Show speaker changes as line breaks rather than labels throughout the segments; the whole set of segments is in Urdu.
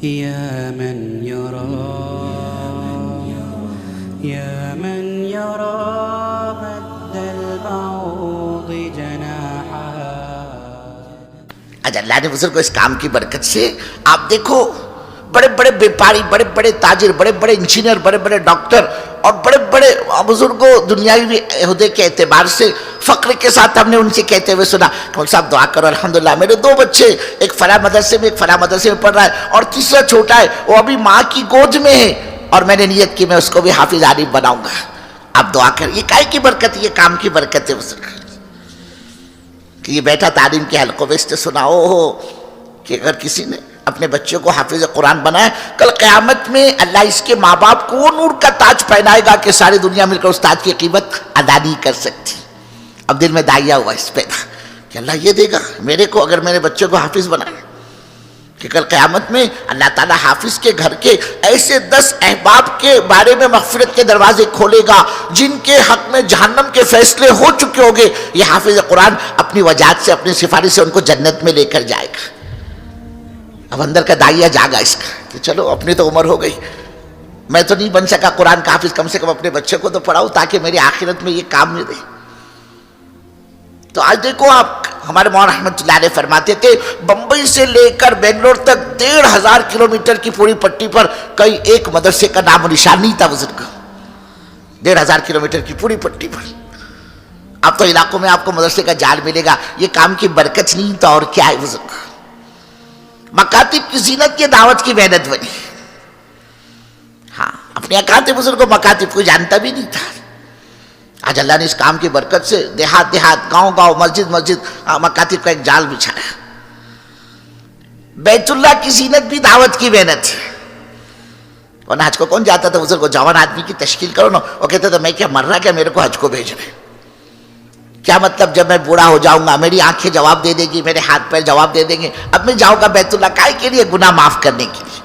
يا من يرى يا من يرى مد البعوض جناحها.
آج اللہ نے بزرگ کو اس کام کی برکت سے آپ دیکھو بڑے بڑے بیپاری، بڑے بڑے تاجر، بڑے بڑے انجینئر، بڑے بڑے ڈاکٹر اور بڑے بڑے بزرگوں دنیاوی عہدے کے اعتبار سے فخر کے ساتھ ہم نے ان سے کہتے ہوئے سنا کہ صاحب دعا کرو الحمدللہ میرے 2 بچے، ایک فلاں مدرسے میں، ایک فلاں مدرسے میں پڑھ رہا ہے اور تیسرا چھوٹا ہے وہ ابھی ماں کی گود میں ہے اور میں نے نیت کی میں اس کو بھی حافظ عالم بناؤں گا. آپ دعا کریں. یہ کائے کی برکت ہے؟ یہ کام کی برکت ہے بزرگ کہ یہ بیٹا تعلیم کے حلقوں میں اس نے سنا ہو کہ اگر کسی نے اپنے بچوں کو حافظ قرآن بنایا کل قیامت میں اللہ اس کے ماں باپ کو وہ نور کا تاج پہنائے گا کہ ساری دنیا مل کر اس تاج کی قیمت ادا نہیں کر سکتی. اب دل میں داعیہ ہوا اس پہ تھا کہ اللہ یہ دے گا میرے کو اگر میرے بچوں کو حافظ بنائے کہ کل قیامت میں اللہ تعالیٰ حافظ کے گھر کے ایسے 10 احباب کے بارے میں مغفرت کے دروازے کھولے گا جن کے حق میں جہنم کے فیصلے ہو چکے ہوں گے. یہ حافظ قرآن اپنی وجاہت سے، اپنی سفارش سے ان کو جنت میں لے کر جائے گا. اب اندر کا داعیہ جاگا اس کا کہ چلو اپنی تو عمر ہو گئی، میں تو نہیں بن سکا قرآن کا حافظ، کم سے کم اپنے بچے کو تو پڑھاؤں تاکہ میری آخرت میں یہ کام میں دے. تو آج دیکھو آپ ہمارے مولانا رحمت اللہ علیہ فرماتے تھے بمبئی سے لے کر بنگلور تک 1500 کلومیٹر کی پوری پٹی پر کئی ایک مدرسے کا نام و نشان نہیں تھا بزرگ. 1500 کلومیٹر کی پوری پٹی پر اب تو علاقوں میں آپ کو مدرسے کا جال ملے گا. یہ کام کی برکت نہیں تو اور کیا ہے بزرگ. مکاتب کی زینت کی دعوت کی محنت بنی. ہاں اپنے اکاتے بزرگ کو مکاتب کوئی جانتا بھی نہیں تھا. آج اللہ نے اس کام کی برکت سے دیہات دیہات، گاؤں گاؤں، مسجد مسجد مکاتب کا ایک جال بچھایا. بیت اللہ کی زینت بھی دعوت کی محنت ہے. ورنہ حج کو کون جاتا تھا بزرگ کو؟ جوان آدمی کی تشکیل کرو نا، وہ کہتے تھے میں کیا مر رہا کیا میرے کو حج کو بھیج رہے؟ کیا مطلب جب میں بوڑھا ہو جاؤں گا میری آنکھیں جواب دے دے گی، میرے ہاتھ پیر جواب دے دیں گے، اب میں جاؤں گا بیت اللہ کائے کے لیے؟ گناہ معاف کرنے کے لیے.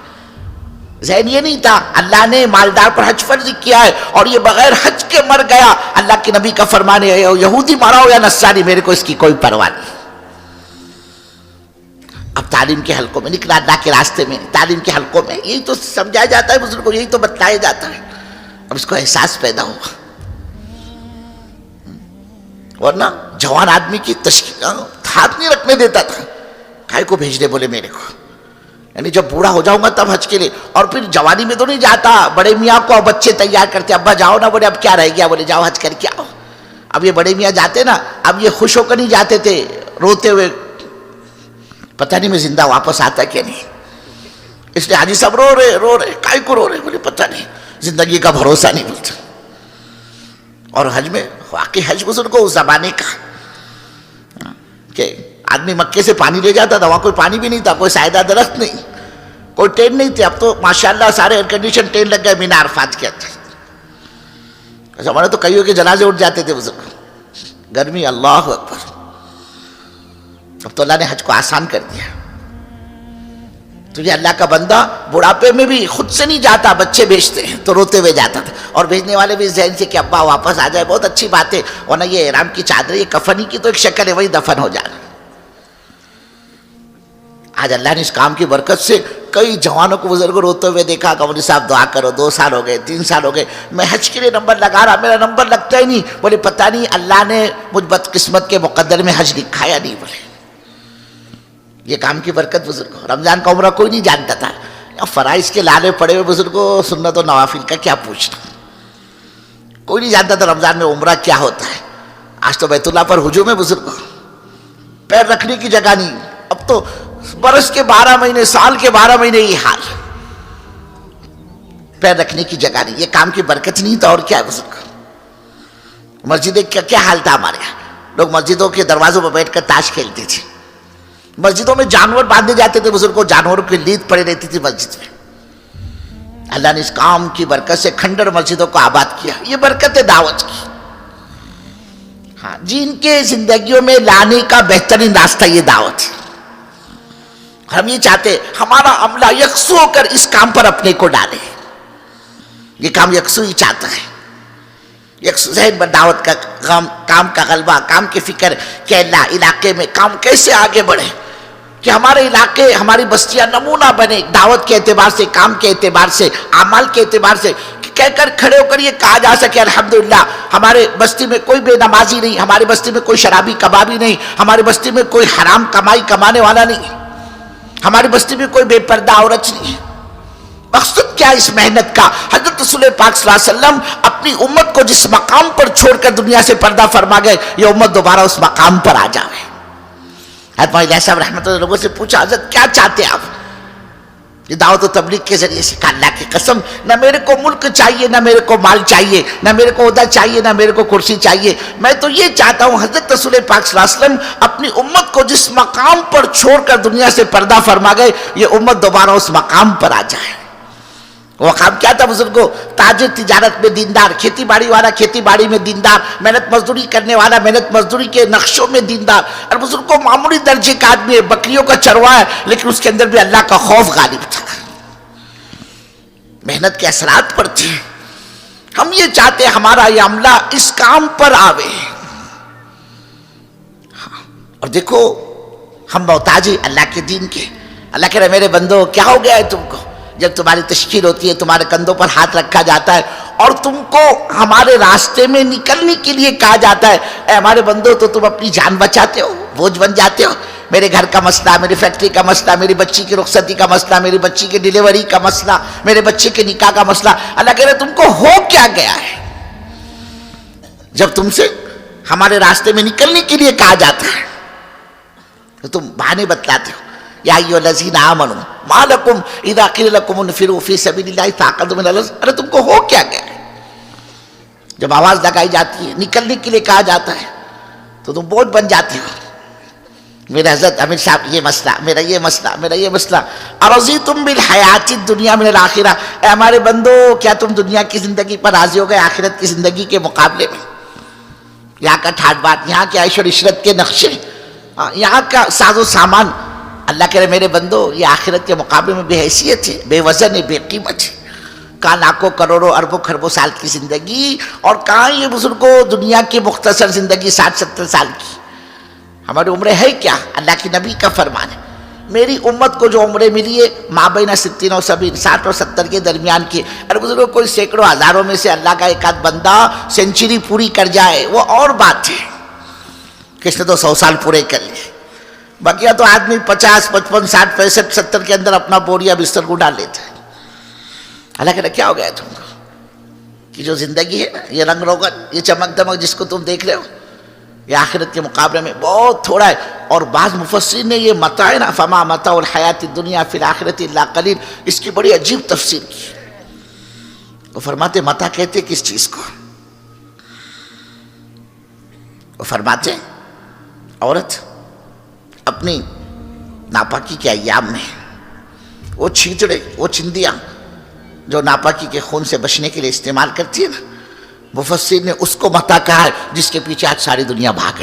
ذہن یہ نہیں تھا اللہ نے مالدار پر حج فرض کیا ہے اور یہ بغیر حج کے مر گیا. اللہ کے نبی کا فرمان ہے یہودی مرا ہو یا نصرانی میرے کو اس کی کوئی پرواہ نہیں. اب تعلیم کے حلقوں میں نکلا، اللہ کے راستے میں تعلیم کے حلقوں میں یہی تو سمجھایا جاتا ہے بزرگوں، یہی تو بتلایا جاتا ہے. اب اس کو احساس پیدا ہوا. ورنہ جوان آدمی کی تشکیل ہاتھ نہیں رکھنے دیتا تھا. کائے کو بھیج دے بولے میرے کو، یعنی جب بوڑھا ہو جاؤں گا تب حج کے لیے. اور پھر جوانی میں تو نہیں جاتا، بڑے میاں کو بچے تیار کرتے، ابا جاؤ نا، بولے اب کیا رہ گیا، بولے جاؤ حج کر کے آؤ. اب یہ بڑے میاں جاتے نا، اب یہ خوش ہو کر نہیں جاتے تھے، روتے ہوئے پتہ نہیں میں زندہ واپس آتا کہ نہیں. اس لیے حاجی صاحب رو رہے کائے کو رو رہے؟ بولے پتہ نہیں، زندگی کا بھروسہ نہیں بولتا. اور حج میں واقعی حج بزرگ کو اس زمانے کا کہ آدمی مکے سے پانی لے جاتا تھا، وہاں کوئی پانی بھی نہیں تھا، کوئی سائیدہ درخت نہیں، کوئی ٹرین نہیں تھی. اب تو ماشاءاللہ سارے ایئر کنڈیشن ٹرین لگ گئے مینا عرفات کے اندر. ہمارے تو کئیوں کے جنازے اٹھ جاتے تھے بزرگ، گرمی. اللہ اکبر. اب تو اللہ نے حج کو آسان کر دیا. تو یہ اللہ کا بندہ بڑھاپے میں بھی خود سے نہیں جاتا، بچے بھیجتے ہیں تو روتے ہوئے جاتا تھا. اور بھیجنے والے بھی ذہن سے کہ ابا واپس آ جائے، بہت اچھی بات ہے. ورنہ یہ احرام کی چادر، یہ کفنی کی تو ایک شکل ہے، وہی دفن ہو جانا. آج اللہ نے اس کام کی برکت سے کئی جوانوں کو بزرگوں روتے ہوئے دیکھا کہ مولوی صاحب دعا کرو، 2 سال ہو گئے، 3 سال ہو گئے، میں حج کے لیے نمبر لگا رہا، میرا نمبر لگتا ہی نہیں. بولے پتہ نہیں اللہ نے مجھ بدقسمت کے مقدر میں حج لکھا یا نہیں. بولے یہ کام کی برکت بزرگوں. رمضان کا عمرہ کوئی نہیں جانتا تھا. فرائض کے لالے پڑے ہوئے بزرگوں، سنت و نوافل کا کیا پوچھنا. کوئی نہیں جانتا تھا رمضان میں عمرہ کیا ہوتا ہے. آج تو بیت اللہ پر ہجوم ہے بزرگوں، پیر رکھنے کی جگہ نہیں. اب تو برس کے 12 مہینے، سال کے 12 مہینے یہ حال، پیر رکھنے کی جگہ نہیں. یہ کام کی برکت نہیں تو اور کیا ہے بزرگ. مسجد کا کیا حال تھا ہمارے یہاں. لوگ مسجدوں کے دروازوں پر بیٹھ کر تاش کھیلتے تھے. مسجدوں میں جانور باندھے جاتے تھے بزرگوں، جانوروں کی لید پڑی رہتی تھی مسجد میں. اللہ نے اس کام کی برکت سے کھنڈر مسجدوں کو آباد کیا. یہ برکت ہے دعوت کی. ہاں جن کے زندگیوں میں لانے کا بہترین راستہ یہ دعوت ہے. ہم یہ چاہتے ہمارا عملہ یکسو ہو کر اس کام پر اپنے کو ڈالے. یہ کام یکسو ہی چاہتا ہے، یکسو ذہن پر دعوت کا کام کا غلبہ، کام کی فکر کہ اللہ علاقے میں کام کیسے آگے بڑھے. کہ ہمارے علاقے ہماری بستیاں نمونہ بنے دعوت کے اعتبار سے، کام کے اعتبار سے، اعمال کے اعتبار سے، کہ کہہ کر کھڑے ہو کر یہ کہا جا سکے الحمدللہ ہمارے بستی میں کوئی بے نمازی نہیں، ہماری بستی میں کوئی شرابی کبابی نہیں، ہماری بستی میں کوئی حرام کمائی کمانے والا نہیں، ہماری بستی میں کوئی بے پردہ عورت نہیں۔ مقصد کیا اس محنت کا؟ حضرت رسول پاک صلی اللہ علیہ وسلم اپنی امت کو جس مقام پر چھوڑ کر دنیا سے پردہ فرما گئے، یہ امت دوبارہ اس مقام پر آ جاوے۔ حضرت مولانا صاحب رحمۃ اللہ لوگوں سے پوچھا، حضرت کیا چاہتے ہیں آپ یہ دعوت و تبلیغ کے ذریعے سے؟ کہا اللہ کی قسم نہ میرے کو ملک چاہیے، نہ میرے کو مال چاہیے، نہ میرے کو عہدہ چاہیے، نہ میرے کو کرسی چاہیے، میں تو یہ چاہتا ہوں حضرت رسول پاک صلی اللہ علیہ وسلم اپنی امت کو جس مقام پر چھوڑ کر دنیا سے پردہ فرما گئے، یہ امت دوبارہ اس مقام پر آ جائے۔ وہ مقام کیا تھا بزرگوں؟ تاجر تجارت میں دیندار، کھیتی باڑی والا کھیتی باڑی میں دیندار، محنت مزدوری کرنے والا محنت مزدوری کے نقشوں میں دیندار، اور بزرگوں معمولی درجے کا آدمی ہے، بکریوں کا چرواہ ہے، لیکن اس کے اندر بھی اللہ کا خوف غالب تھا، محنت کے اثرات پر تھے۔ ہم یہ چاہتے ہیں ہمارا یہ عملہ اس کام پر آوے۔ اور دیکھو ہم محتاج ہیں اللہ کے دین کے۔ اللہ کہہ رہے میرے بندو کیا ہو گیا ہے تم کو؟ جب تمہاری تشکیل ہوتی ہے، تمہارے کندھوں پر ہاتھ رکھا جاتا ہے اور تم کو ہمارے راستے میں نکلنے کے لیے کہا جاتا ہے، اے ہمارے بندو تو تم اپنی جان بچاتے ہو، بوجھ بن جاتے ہو۔ میرے گھر کا مسئلہ، میری فیکٹری کا مسئلہ، میری بچی کی رخصتی کا مسئلہ، میری بچی کی ڈیلیوری کا مسئلہ، میرے بچے کے نکاح کا مسئلہ، اللہ کہہ رہے تم کو ہو کیا گیا ہے؟ جب تم سے ہمارے راستے میں نکلنے کے لیے کہا جاتا ہے تو تم بہانے بتلاتے ہو۔ یا ایھا الذین آمنوا ما لکم اذا قیل لکم انفروا فی سبیل اللہ ثاقلتم الی الارض، ارے تم کو ہو کیا گیا ہے؟ جب آواز لگائی جاتی ہے، نکلنے کے لیے کہا جاتا ہے تو تم بوجھ بن جاتے ہو۔ میرے حضرت امیر صاحب یہ مسئلہ، میرا یہ مسئلہ، میرا یہ مسئلہ، ارضیتم بالحیات الدنیا من الآخرہ، اے ہمارے بندو کیا تم دنیا کی زندگی پر راضی ہو گئے آخرت کی زندگی کے مقابلے میں؟ یہاں کا ٹھاٹ بات، یہاں کے عیش و عشرت کے نقشے، یہاں کا ساز و سامان، اللہ کہہ رہے میرے بندو یہ آخرت کے مقابلے میں بے حیثیت ہے، بے وزن ہے، بے قیمت ہے۔ کہاں لاکھوں کروڑوں اربوں خربوں سال کی زندگی، اور کہاں یہ بزرگوں دنیا کی مختصر زندگی 60-70 سال کی۔ ہماری عمریں ہے کیا؟ اللہ کے نبی کا فرمان ہے میری امت کو جو عمریں ملی ہے مابین 60 و 70، 60 اور 70 کے درمیان کی۔ ارے بزرگوں کوئی سینکڑوں ہزاروں میں سے اللہ کا ایک آدھ بندہ سینچری پوری کر جائے وہ اور بات ہے، کس نے تو 100 سال پورے کر لیے، باقی تو آدمی 50، 55، 60، 65، 70 کے اندر اپنا بوریا بستر کو ڈال لیتا ہے۔ اللہ کہہ رہا کیا ہو گیا تم کو؟ کہ جو زندگی ہے نا، یہ رنگ روغن، یہ چمک دمک جس کو تم دیکھ رہے ہو، یہ آخرت کے مقابلے میں بہت تھوڑا ہے۔ اور بعض مفسرین نے یہ متاع نا فما متاع الحیات الدنیا فی الآخرۃ الا قلیل، اس کی بڑی عجیب تفسیر کی۔ وہ فرماتے متاع کہتے کس چیز کو؟ وہ فرماتے عورت اپنی ناپاکی کے ایام میں وہ چھیچڑے، وہ چندیاں جو ناپاکی کے خون سے بچنے کے لیے استعمال کرتی ہے نا، مفسر نے اس کو متاع کہا ہے جس کے پیچھے آج ساری دنیا بھاگ